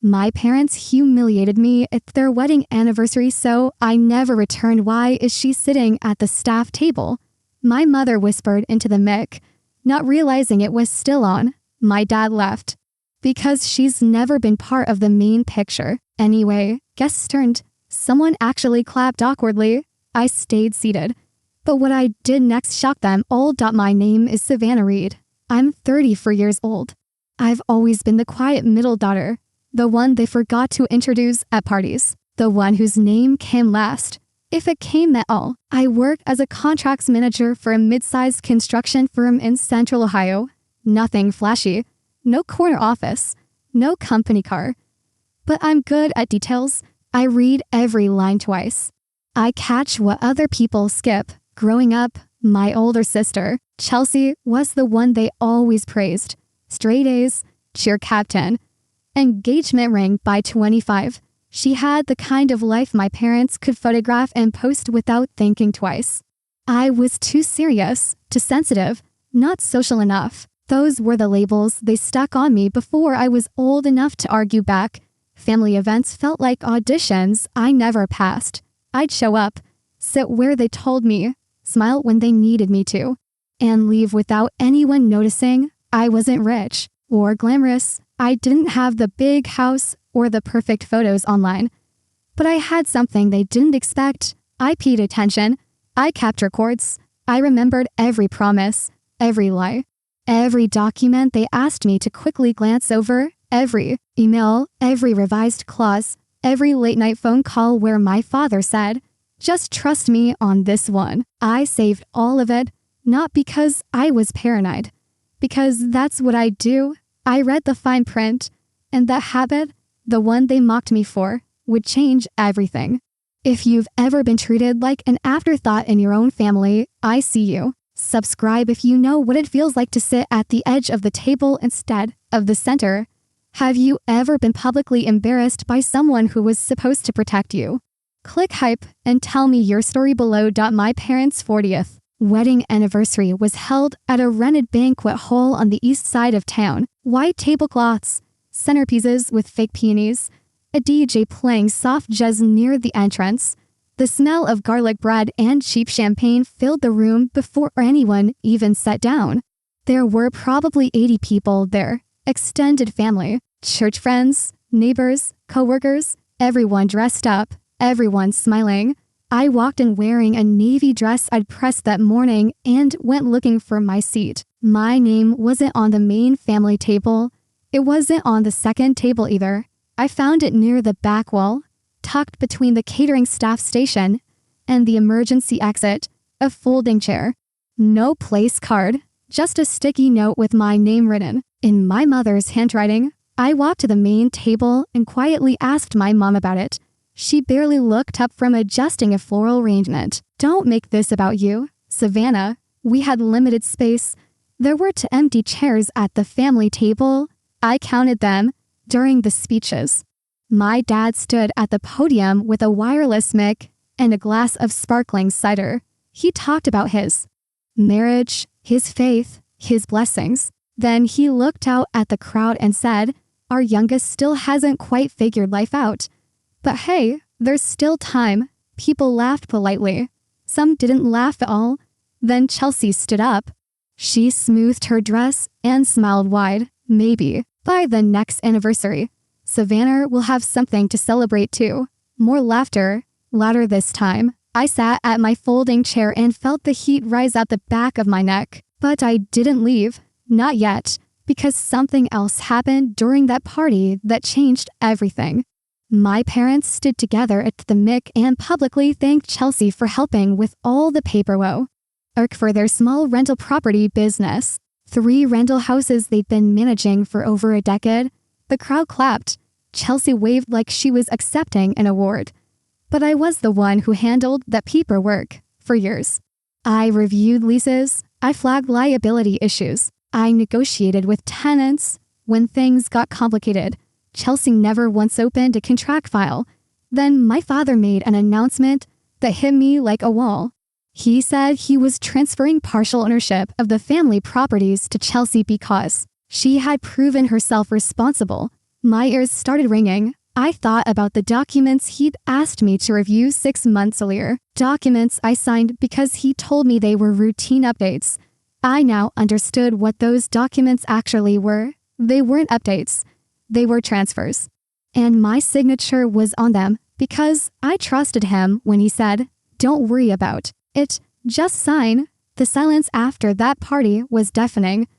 My parents humiliated me at their wedding anniversary, so I never returned. Why is she sitting at the staff table? My mother whispered into the mic, not realizing it was still on. My dad left. Because she's never been part of the main picture. Anyway, guests turned. Someone actually clapped awkwardly. I stayed seated. But what I did next shocked them all. My name is Savannah Reed. I'm 34 years old. I've always been the quiet middle daughter, the one they forgot to introduce at parties, the one whose name came last, if it came at all. I work as a contracts manager for a mid-sized construction firm in Central Ohio. Nothing flashy, no corner office, no company car. But I'm good at details. I read every line twice. I catch what other people skip. Growing up, my older sister, Chelsea, was the one they always praised. Straight A's, cheer captain, engagement ring by 25. She had the kind of life my parents could photograph and post without thinking twice. I was too serious, too sensitive, not social enough. Those were the labels they stuck on me before I was old enough to argue back. Family events felt like auditions I never passed. I'd show up, sit where they told me, smile when they needed me to, and leave without anyone noticing. I wasn't rich or glamorous. I didn't have the big house or the perfect photos online. But I had something they didn't expect. I paid attention. I kept records. I remembered every promise, every lie, every document they asked me to quickly glance over, every email, every revised clause, every late-night phone call where my father said, "Just trust me on this one." I saved all of it, not because I was paranoid, because that's what I do. I read the fine print, and that habit, the one they mocked me for, would change everything. If you've ever been treated like an afterthought in your own family, I see you. Subscribe if you know what it feels like to sit at the edge of the table instead of the center. Have you ever been publicly embarrassed by someone who was supposed to protect you? Click hype and tell me your story below. My parents' 40th wedding anniversary was held at a rented banquet hall on the east side of town. White tablecloths, centerpieces with fake peonies, a DJ playing soft jazz near the entrance. The smell of garlic bread and cheap champagne filled the room before anyone even sat down. There were probably 80 people there, extended family, church friends, neighbors, coworkers, everyone dressed up, everyone smiling. I walked in wearing a navy dress I'd pressed that morning and went looking for my seat. My name wasn't on the main family table. It wasn't on the second table either. I found it near the back wall, tucked between the catering staff station and the emergency exit, a folding chair. No place card, just a sticky note with my name written in my mother's handwriting. I walked to the main table and quietly asked my mom about it. She barely looked up from adjusting a floral arrangement. "Don't make this about you, Savannah." We had limited space. There were 2 empty chairs at the family table. I counted them during the speeches. My dad stood at the podium with a wireless mic and a glass of sparkling cider. He talked about his marriage, his faith, his blessings. Then he looked out at the crowd and said, "Our youngest still hasn't quite figured life out. But hey, there's still time." People laughed politely. Some didn't laugh at all. Then Chelsea stood up. She smoothed her dress and smiled wide. "Maybe by the next anniversary, Savannah will have something to celebrate too." More laughter, louder this time. I sat at my folding chair and felt the heat rise out the back of my neck. But I didn't leave. Not yet, because something else happened during that party that changed everything. My parents stood together at the mic and publicly thanked Chelsea for helping with all the paperwork for their small rental property business. 3 rental houses they'd been managing for over a decade. The crowd clapped. Chelsea waved like she was accepting an award. But I was the one who handled that paperwork for years. I reviewed leases. I flagged liability issues. I negotiated with tenants. When things got complicated, Chelsea never once opened a contract file. Then my father made an announcement that hit me like a wall. He said he was transferring partial ownership of the family properties to Chelsea because she had proven herself responsible, My ears started ringing. I thought about the documents he'd asked me to review 6 months earlier. Documents I signed because he told me they were routine updates. I now understood what those documents actually were. They weren't updates. They were transfers. And my signature was on them because I trusted him when he said, "Don't worry about it. Just sign." The silence after that party was deafening.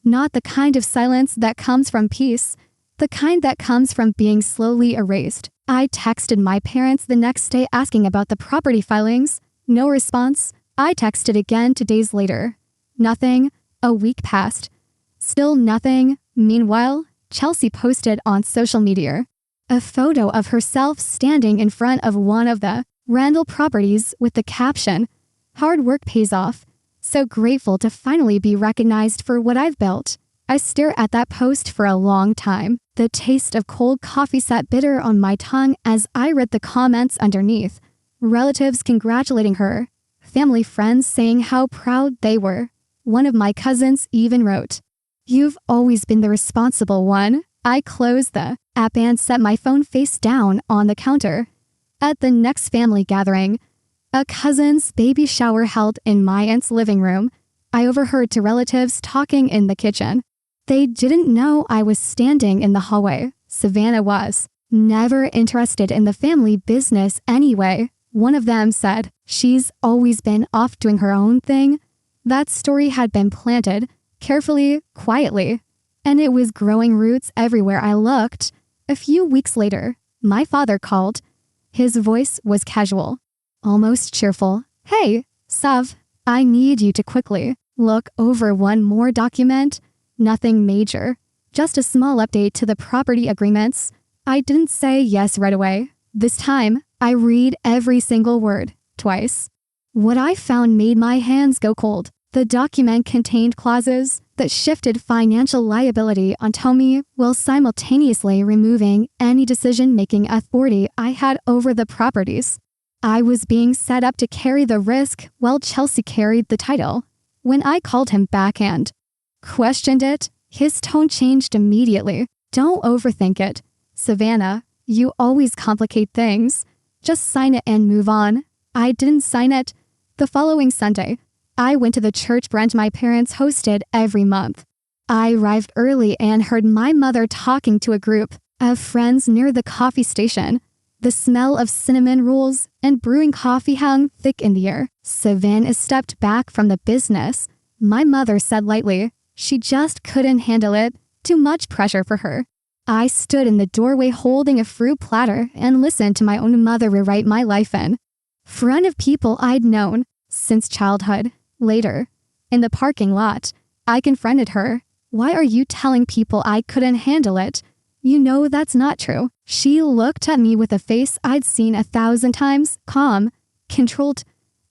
Not the kind of silence that comes from peace. The kind that comes from being slowly erased. I texted my parents the next day asking about the property filings. No response. I texted again 2 days later. Nothing. A week passed. Still nothing. Meanwhile, Chelsea posted on social media a photo of herself standing in front of one of the Randall properties with the caption, "Hard work pays off. So grateful to finally be recognized for what I've built." I stared at that post for a long time. The taste of cold coffee sat bitter on my tongue as I read the comments underneath. Relatives congratulating her. Family friends saying how proud they were. One of my cousins even wrote, "You've always been the responsible one." I closed the app and set my phone face down on the counter. At the next family gathering, a cousin's baby shower held in my aunt's living room, I overheard two relatives talking in the kitchen. They didn't know I was standing in the hallway. Savannah was never interested in the family business anyway. One of them said, "She's always been off doing her own thing." That story had been planted, carefully, quietly, and it was growing roots everywhere I looked. A few weeks later, my father called. His voice was casual, almost cheerful. "Hey, Sav, I need you to quickly look over one more document." Nothing major, just a small update to the property agreements. I didn't say yes right away. This time, I read every single word, twice. What I found made my hands go cold. The document contained clauses that shifted financial liability onto me while simultaneously removing any decision-making authority I had over the properties. I was being set up to carry the risk while Chelsea carried the title. When I called him back and questioned it, his tone changed immediately. "Don't overthink it, Savannah. You always complicate things. Just sign it and move on." I didn't sign it. The following Sunday, I went to the church brunch my parents hosted every month. I arrived early and heard my mother talking to a group of friends near the coffee station. The smell of cinnamon rolls and brewing coffee hung thick in the air. Savannah stepped back from the business. My mother said lightly, she just couldn't handle it. Too much pressure for her. I stood in the doorway holding a fruit platter and listened to my own mother rewrite my life in front of people I'd known since childhood. Later, in the parking lot, I confronted her. "Why are you telling people I couldn't handle it? You know that's not true." She looked at me with a face I'd seen 1,000 times, calm, controlled,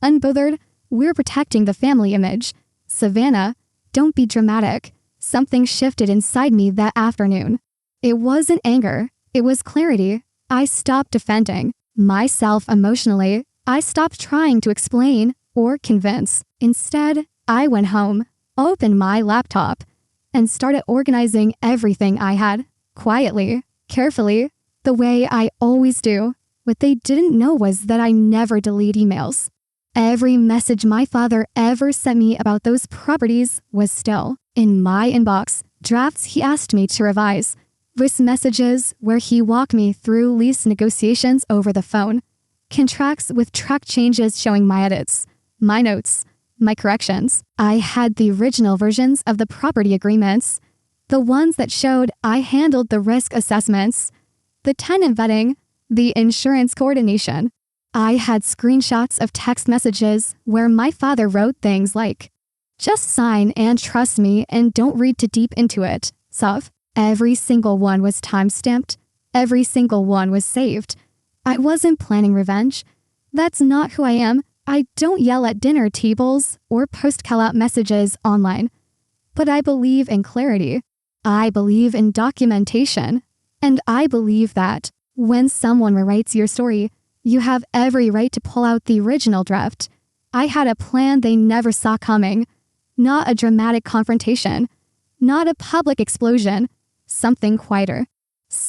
unbothered. "We're protecting the family image. Savannah, don't be dramatic." Something shifted inside me that afternoon. It wasn't anger, it was clarity. I stopped defending myself emotionally. I stopped trying to explain or convince. Instead, I went home, opened my laptop, and started organizing everything I had, quietly, carefully, the way I always do. What they didn't know was that I never delete emails. Every message my father ever sent me about those properties was still in my inbox. Drafts he asked me to revise. Voice messages where he walked me through lease negotiations over the phone. Contracts with track changes showing my edits, my notes, my corrections. I had the original versions of the property agreements, the ones that showed I handled the risk assessments, the tenant vetting, the insurance coordination. I had screenshots of text messages where my father wrote things like, "Just sign and trust me and don't read too deep into it, Sav." Every single one was time-stamped. Every single one was saved. I wasn't planning revenge. That's not who I am. I don't yell at dinner tables or post call-out messages online. But I believe in clarity. I believe in documentation. And I believe that when someone rewrites your story, you have every right to pull out the original draft. I had a plan they never saw coming. Not a dramatic confrontation. Not a public explosion. Something quieter.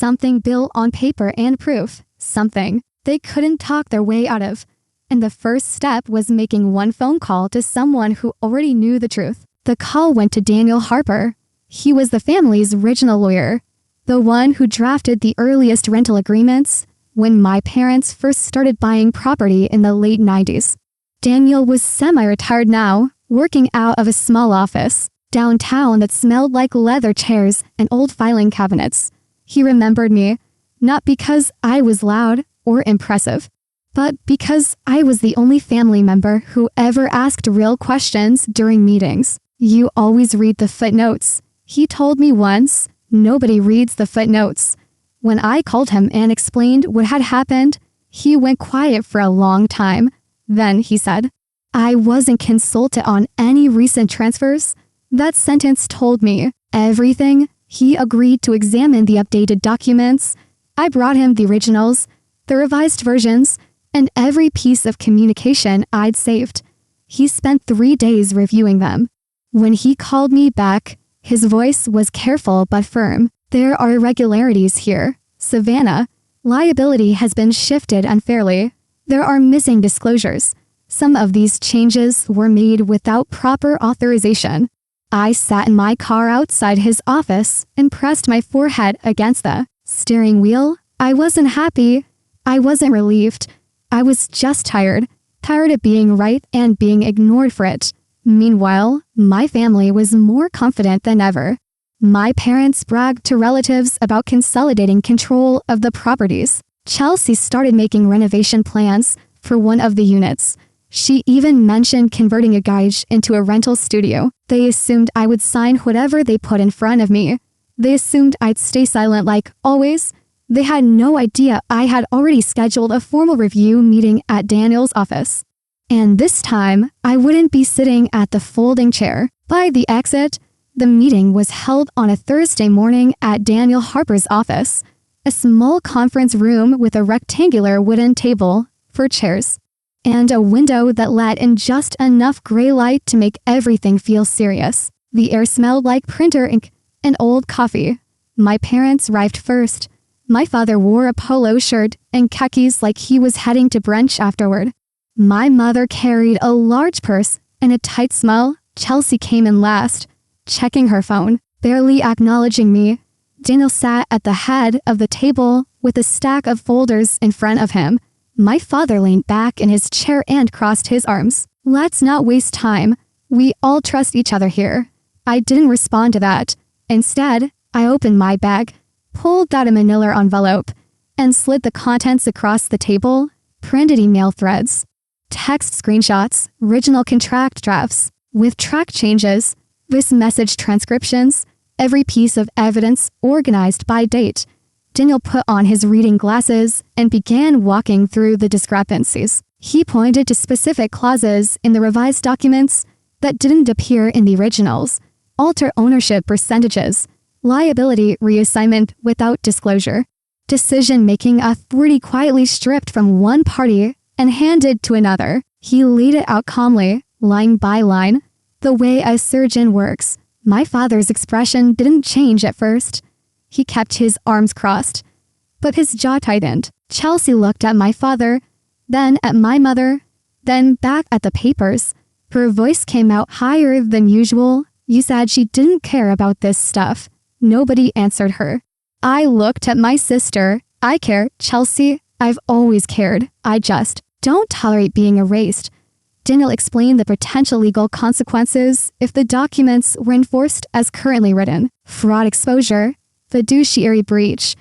something built on paper and proof, something they couldn't talk their way out of. And the first step was making one phone call to someone who already knew the truth. The call went to Daniel Harper. He was the family's original lawyer, the one who drafted the earliest rental agreements when my parents first started buying property in the late 90s. Daniel was semi-retired now, working out of a small office downtown that smelled like leather chairs and old filing cabinets. He remembered me, not because I was loud or impressive, but because I was the only family member who ever asked real questions during meetings. "You always read the footnotes," he told me once. "Nobody reads the footnotes." When I called him and explained what had happened, he went quiet for a long time. Then he said, "I wasn't consulted on any recent transfers." That sentence told me everything. He agreed to examine the updated documents. I brought him the originals, the revised versions, and every piece of communication I'd saved. He spent 3 days reviewing them. When he called me back, his voice was careful but firm. "There are irregularities here, Savannah. Liability has been shifted unfairly. There are missing disclosures. Some of these changes were made without proper authorization." I sat in my car outside his office and pressed my forehead against the steering wheel. I wasn't happy. I wasn't relieved. I was just tired of being right and being ignored for it. Meanwhile, my family was more confident than ever. My parents bragged to relatives about consolidating control of the properties. Chelsea started making renovation plans for one of the units. She even mentioned converting a garage into a rental studio. They assumed I would sign whatever they put in front of me. They assumed I'd stay silent like always. They had no idea I had already scheduled a formal review meeting at Daniel's office. And this time, I wouldn't be sitting at the folding chair by the exit. The meeting was held on a Thursday morning at Daniel Harper's office, a small conference room with a rectangular wooden table for chairs, and a window that let in just enough gray light to make everything feel serious. The air smelled like printer ink and old coffee. My parents arrived first. My father wore a polo shirt and khakis like he was heading to brunch afterward. My mother carried a large purse and a tight smile. Chelsea came in last, checking her phone, barely acknowledging me. Daniel sat at the head of the table with a stack of folders in front of him. My father leaned back in his chair and crossed his arms. "Let's not waste time. We all trust each other here." I didn't respond to that. Instead, I opened my bag, pulled out a manila envelope, and slid the contents across the table. Printed email threads, text screenshots, original contract drafts, with track changes, voice message transcriptions, every piece of evidence organized by date. Daniel put on his reading glasses and began walking through the discrepancies. He pointed to specific clauses in the revised documents that didn't appear in the originals: alter ownership percentages, liability reassignment without disclosure, decision-making authority quietly stripped from one party and handed to another. He laid it out calmly, line by line, the way a surgeon works. My father's expression didn't change at first. He kept his arms crossed, but his jaw tightened. Chelsea looked at my father, then at my mother, then back at the papers. Her voice came out higher than usual. "You said she didn't care about this stuff." Nobody answered her. I looked at my sister. "I care, Chelsea. I've always cared. I just don't tolerate being erased." Daniel explained the potential legal consequences if the documents were enforced as currently written: fraud exposure, fiduciary breach,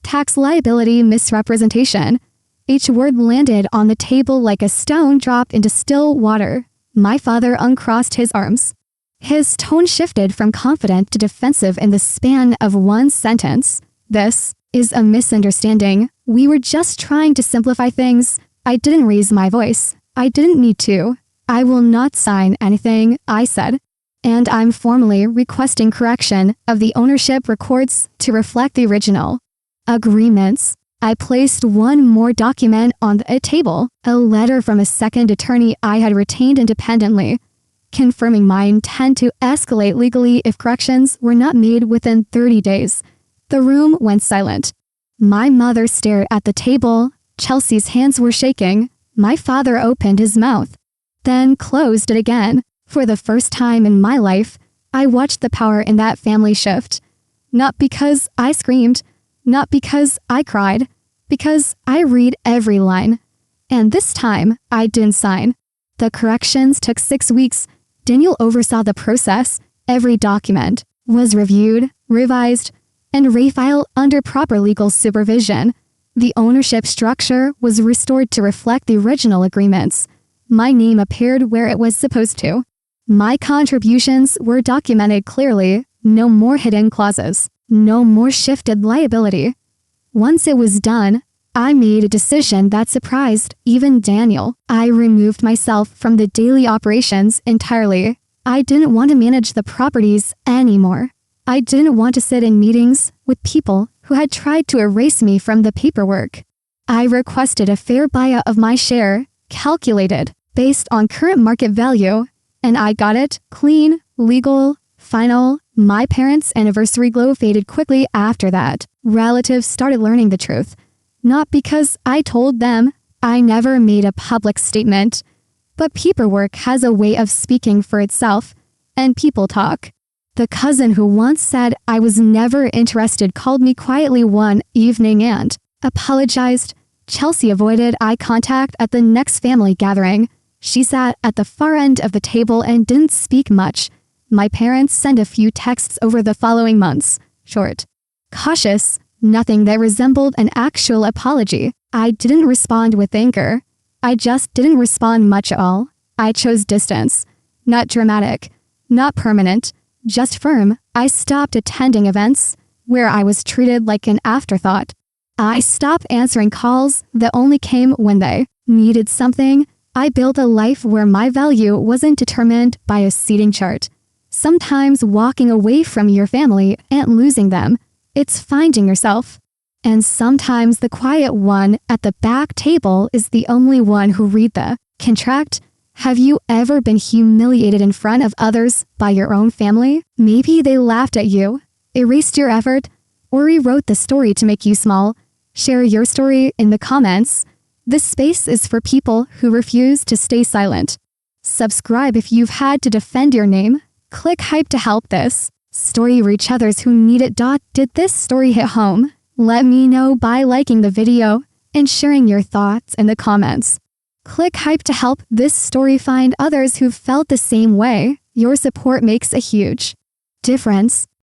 tax liability misrepresentation. Each word landed on the table like a stone dropped into still water. My father uncrossed his arms. His tone shifted from confident to defensive in the span of one sentence. "This is a misunderstanding. We were just trying to simplify things. I didn't raise my voice. I didn't need to. I will not sign anything," I said. "And I'm formally requesting correction of the ownership records to reflect the original agreements." I placed one more document on the table, a letter from a second attorney I had retained independently, confirming my intent to escalate legally if corrections were not made within 30 days. The room went silent. My mother stared at the table. Chelsea's hands were shaking. My father opened his mouth, then closed it again. For the first time in my life, I watched the power in that family shift. Not because I screamed, not because I cried, because I read every line. And this time, I didn't sign. The corrections took 6 weeks. Daniel oversaw the process. Every document was reviewed, revised, and refiled under proper legal supervision. The ownership structure was restored to reflect the original agreements. My name appeared where it was supposed to. My contributions were documented clearly. No more hidden clauses. No more shifted liability. Once it was done, I made a decision that surprised even Daniel. I removed myself from the daily operations entirely. I didn't want to manage the properties anymore. I didn't want to sit in meetings with people who had tried to erase me from the paperwork. I requested a fair buyout of my share, calculated based on current market value, and I got it clean, legal, final. My parents' anniversary glow faded quickly after that. Relatives started learning the truth. Not because I told them. I never made a public statement. But paperwork has a way of speaking for itself, and people talk. The cousin who once said I was never interested called me quietly one evening and apologized. Chelsea avoided eye contact at the next family gathering. She sat at the far end of the table and didn't speak much. My parents sent a few texts over the following months. Short, cautious, nothing that resembled an actual apology. I didn't respond with anger. I just didn't respond much at all. I chose distance. Not dramatic, not permanent, just firm. I stopped attending events where I was treated like an afterthought. I stopped answering calls that only came when they needed something. I built a life where my value wasn't determined by a seating chart. Sometimes walking away from your family and losing them, it's finding yourself. And sometimes the quiet one at the back table is the only one who read the contract. Have you ever been humiliated in front of others by your own family? Maybe they laughed at you, erased your effort, or rewrote the story to make you small. Share your story in the comments. This space is for people who refuse to stay silent. Subscribe if you've had to defend your name. Click hype to help this story reach others who need it. Did this story hit home? Let me know by liking the video and sharing your thoughts in the comments. Click hype to help this story find others who've felt the same way. Your support makes a huge difference.